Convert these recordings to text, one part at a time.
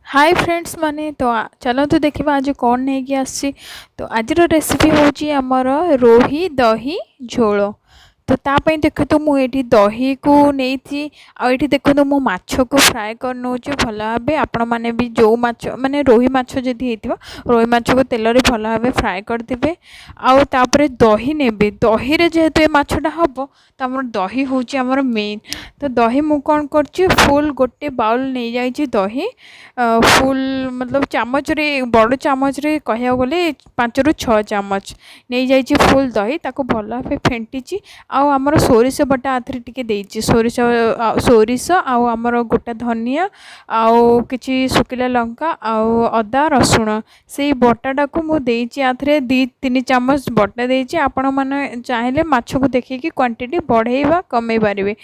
Hi friends माने तो चलतु देखा आज कौन नहीं आसी। तो आज रेसिपी हूँ आमर रोही दही झोल। तो तापाई देखो मुझे दही को नहीं आठी देखो मो माछ को फ्राए कर नौ भल भाव आपण मैंने भी जो माछ माने रोही माछ जदि हो रोही माछ को तेल रे भल भाव फ्राए करदे। आउे दही ने दही रे जेहेतु ये माछटा हम तो आम दही हूँ आमर मेन। तो दही मु कौन कर फुल गोटे बाउल नहीं जाइए दही फुल मतलब चामच रे बड़ चामच रे कह गले 5 ରୁ 6 चामच नहीं जाइए फुल दही ताको भल भाव फेंटी आउ आमर सोरिष बटा आथरे टिके देइछि सोरिष आउ आमर गोटा धनिया आउ किछि सुकिला लंका आउ अदा रसुण से बटाटा को मु देइछि आथरे 2-3 चामच बटा देइछि। आपण माने चाहिले माछ को देखिकी क्वांटिटी बढ़ेइबा कमे पारिबे।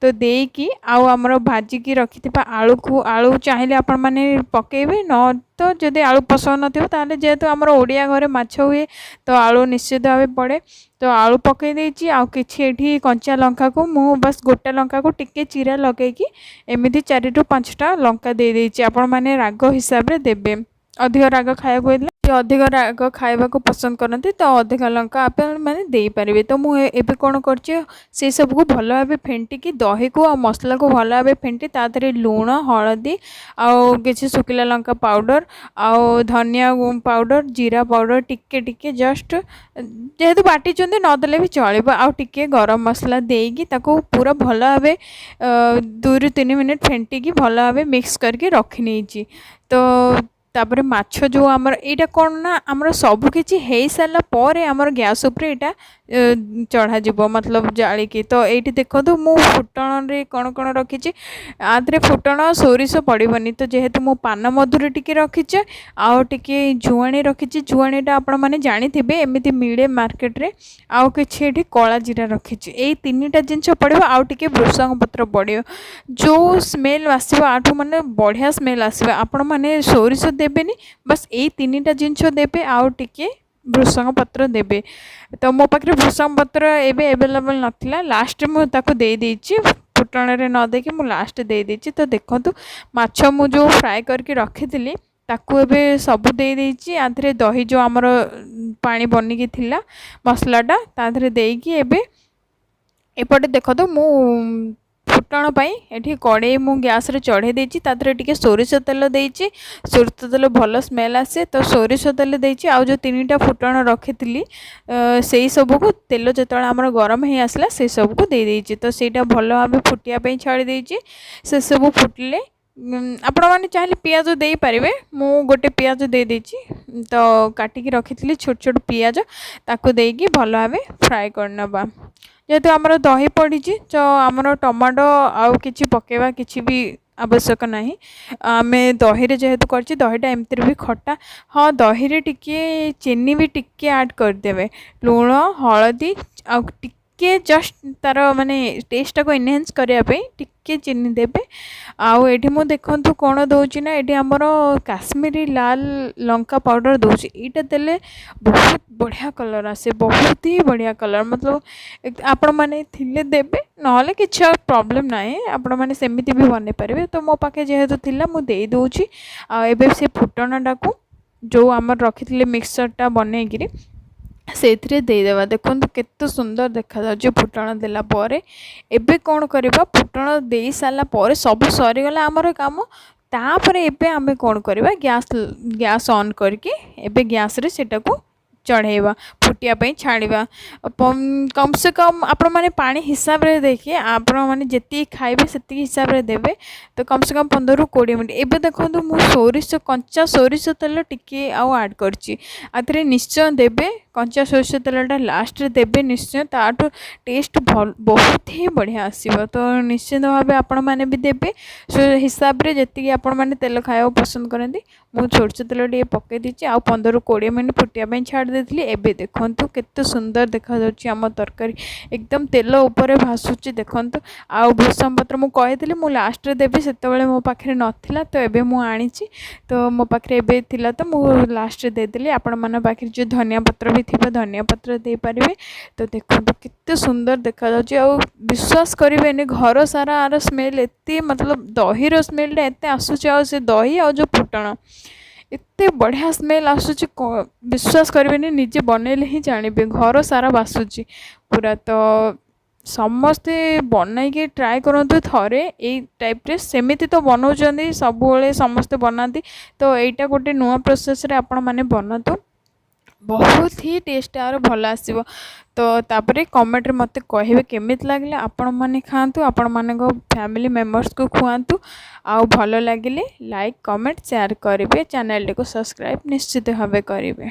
तो देकी आउ आमर भाजिकी रखिथिबा आलू को आलू चाहिले आपण माने पकेइबे न तो जदि आलू पसंद नथिबो ताले जेहेतु आमर ओडिया घरे माछ हुए तो आलू निश्चित भाव पड़े। तो आलू पकई देइछि आउ किछि एठी कंचा लंका को मु बस गोटे लंका को टिके चिरा लगेकी एमिति 4 ରୁ 5 टा लंका दे देइछि। आपण माने राग हिसाब रे देबे अधिक राग खाया को अधिक राग खाइबा को पसंद करते तो अधिक लंका आप मैंने दे पारे। तो मुझे कौन कर सब को भल भाव फेंटिकी दही को मसला को भल भाव फेंटी तादे लुण हलदी आउ किसी सुकिला लंका पाउडर आउ धनिया पाउडर जीरा पाउडर टिके टिके जस्ट जेहेतु बाटी नदेले भी चलो आउ टिके गरम मसला देकी ताको पूरा भल भाव 2 ରୁ 3 मिनट फेंटिकी भल भाव मिक्स करके रखी नहीं। तो तापर माछ जो आमर एटा कौन ना आमर सब किछि हेई सारा पर आमर गैस उपरे एटा चढ़ा जीवो मतलब जाली की। तो ये देखो मु फुटण रे कौन कौन रखी आधे फुटण सोरिष पड़बनी तो जेहेतु मु पान मधुरी टिके रखीचे आउ टिके जुआणी रखी जुआणीटा आपण मैंने जानी थे एमती मिले मार्केट रे आउ किछि एठी कला जीरा रखीचे यही 3टा जिनस पड़ो आउ टिके भृषंग पत्र पड़ो जो स्मेल आसो आठू माने बढ़िया स्मेल आसो आपण मैंने सोरिष देबेनी बस यही 3टा जिनस देबे आउ टिके भृषंग पत्र देबे। तो मो पाखे भृषंग पत्र एबे अवेलेबल नथिला लास्ट मुझे दे देइछि फुटण रे न देके मु लास्ट दे देइछि। तो देखंतु माछ मु जो फ्राए करके रखिथिली ताकू एबे सब दे देइछि आधरे दही जो हमर पानी बनिकी थिला मसलाटा ताधरे देकी एबे एपटे देखंतु मु फुटण पाई एठी कड़े मु गैस रे चढ़े देइछि तादरे टिके सोरिष तेल देइछि सोरिष तेल भल स्मेल आसे। तो सोरिष तेल देइछि आउ जो 3टा फुटण रखिथिली सेई सब को तेल जतळ हमर गरम हे आसला से सब को दे देइछि। तो सेटा भल भाबे फुटिया पई छाड़ी देइछि से सब फुटले आपण माने चाहे पियाज दे पारे मु गोटे पियाज दे देइछि। तो काटिकी रखिथिली छोट छोट पियाज ताको देकी भल भाबे फ्राए करनबा जेहेतु आमर दही पड़ी तो आमर टमाटो आउ किछि पकेवा किछि भी आवश्यक नहीं आमे दही रे जेहेतु करछि दहीटा एमतिर भी खट्टा हाँ दही रे टिके चीनी भी टिके ऐड कर देबे लूण हलदी आउ टिके जस्ट तार माने टेस्ट को एनहांस करिया पे टिके चीनी देबे। आउ एठी मु देखंतु कोन दोछि ना एठी हमर काश्मीरी लाल लंका पाउडर दोछि एटा देले बहुत बढ़िया कलर आसे बहुत ही बढ़िया कलर मतलब आपण माने थिले देबे नहले किछ प्रॉब्लम नाही आपण माने सेमिति भी बने पारिबे। तो मो पाखे जेहेतु थिला मु देई दोछि आ एबे से फुटणटा को जो हमर रखिथिले मिक्सचरटा बनेगिरी से देदेवा देखो केते सुंदर देखा जाउछ फुटण देला परे। एबे कौन करबा फुटण दे सारा पर सब सरीगला आमर काम तापर एबे आमे कौन करबा गैस ऑन करके एबे गैस रे सेटा को चढ़ेवा फुटिया पई छाड़ीबा कम से कम आपण माने पानी हिसाब रे देखिए आपण माने जेती खाइबे सेती हिसाब रे देबे। तो कम से कम 15 ରୁ 20 मिनट एबे देखंतु मु सोरिष कंचा सोरिष तेल टिके आउ ऐड करछि आथरे निश्चय देबे कंचा सोरिष तेलटा लास्ट रे देबे निश्चय ताठो टेस्ट बहुत ही बढ़िया आसीबो। तो निश्चित भाव आपण माने भी देबे सो हिसाब रे जेती आपण माने तेल खाया पसंद करंती मु सोरिष तेल टिके पके दिछि आउ 15 ରୁ 20 मिनट फुटिया पई छाड़ देथिली। एबे देखो देखंतु केते सुंदर देखा जाउची आम तरकारी एकदम तेल ऊपर भासुची देखंतु आ भूसम पत्र मु कहितली मु लास्ट रे देबी सेतेबेले मो पाखरे नथिला तो एबे मु आनीची तो मो पाखरे एबे थिला तो मु लास्ट रे दे देली आपण मन पाखरे जो धनिया पत्र भी थिबा धनिया पत्र दे पारिबे तो देखंतु केते सुंदर देखा जाउची आ विश्वास करिवेनी घर सारा आर स्मेल एते मतलब दही रो स्मेल एते आसुची आ से दही आ जो फुटण एते बढ़िया स्मेल आसुची विश्वास करेंगे निजे बनैले ही जानबे घर सारा बासुची पूरा तो समस्ते बनईके ट्राए करंतु थरे ए टाइप रे सेमिति तो बनाउछंदी सबुबले समस्ते बनाती तो एटा गोटे नुआ प्रोसेस रे आपण माने बनतु बहुत ही टेस्ट आर भल आसीबो तो तापरे कमेंट रे मते कहिबे केमिति लागले आपण माने खांतु आपण माने को फैमिली मेंबर्स को खुआंतु आ भल लागिले लाइक कमेंट शेयर करिवे चैनल को सब्सक्राइब निश्चित भाबे करिवे।